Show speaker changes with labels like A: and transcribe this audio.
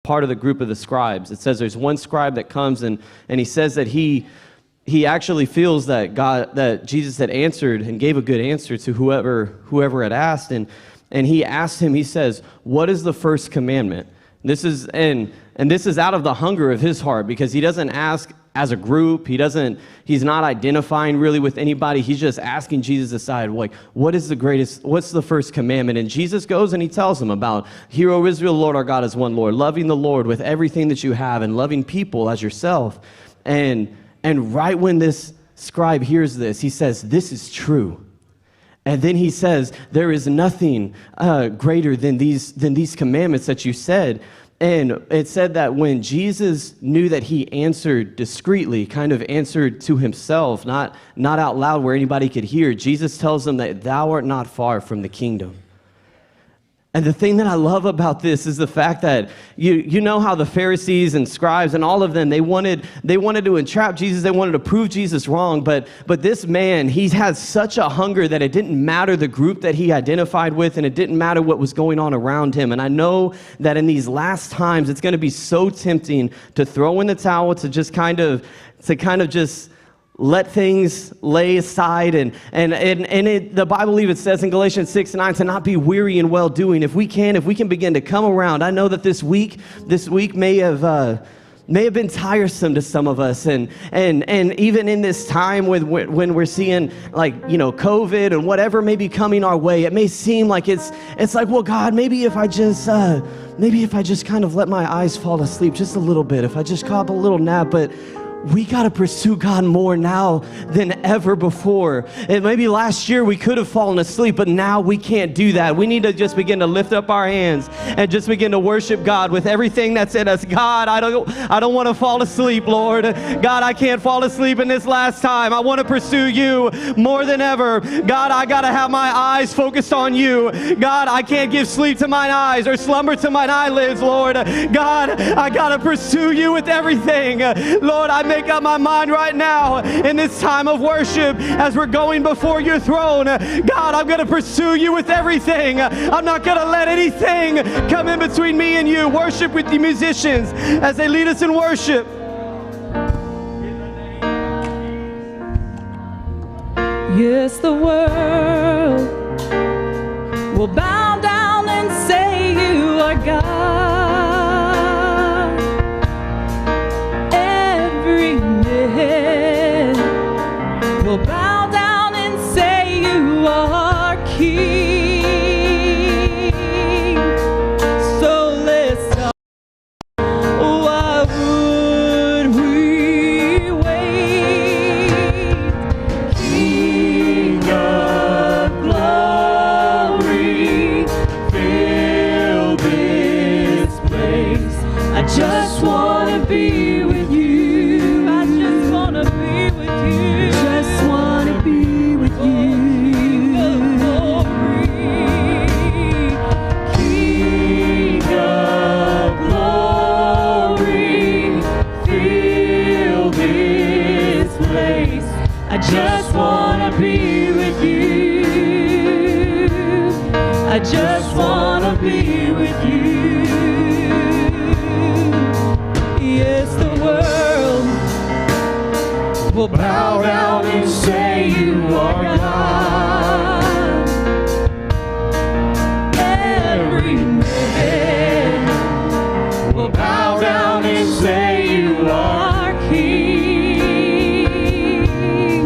A: part of the group of the scribes. It says there's one scribe that comes and he says that he actually feels that Jesus had answered and gave a good answer to whoever had asked, and he asked him, he says, what is the first commandment? This is out of the hunger of his heart, because he doesn't ask as a group. He's not identifying really with anybody. He's just asking Jesus aside, like, what's the first commandment? And Jesus goes and he tells him about, hear, O Israel, the Lord our God is one Lord, loving the Lord with everything that you have and loving people as yourself. And right when this scribe hears this, he says, this is true. And then he says, there is nothing greater than these commandments that you said. And it said that when Jesus knew that he answered discreetly, kind of answered to himself, not out loud where anybody could hear, Jesus tells him that thou art not far from the kingdom. And the thing that I love about this is the fact that you know how the Pharisees and scribes and all of them, they wanted to entrap Jesus, they wanted to prove Jesus wrong, but this man, he had such a hunger that it didn't matter the group that he identified with, and it didn't matter what was going on around him. And I know that in these last times, it's going to be so tempting to throw in the towel, to just kind of just let things lay aside, and the Bible even says in Galatians 6:9 to not be weary in well-doing. If we can begin to come around. I know that this week may have been tiresome to some of us, and even in this time when we're seeing, like, COVID and whatever may be coming our way, it may seem like it's like, well, God, maybe if I just kind of let my eyes fall asleep just a little bit, if I just caught up a little nap, but we got to pursue God more now than ever before. And maybe last year we could have fallen asleep, but now we can't do that. We need to just begin to lift up our hands and just begin to worship God with everything that's in us. God, I don't want to fall asleep, Lord. God, I can't fall asleep in this last time. I want to pursue you more than ever. God, I got to have my eyes focused on you. God, I can't give sleep to mine eyes or slumber to mine eyelids, Lord. God, I got to pursue you with everything. Lord, I make up my mind right now in this time of worship as we're going before your throne. God, I'm going to pursue you with everything. I'm not going to let anything come in between me and you. Worship with the musicians as they lead us in worship.
B: Yes, the world will bow down and say you are God. Will bow down and say you are King. So let's talk. Why would we wait? King of glory, fill this place. I just want to be with you.
C: Just wanna be with you. I just want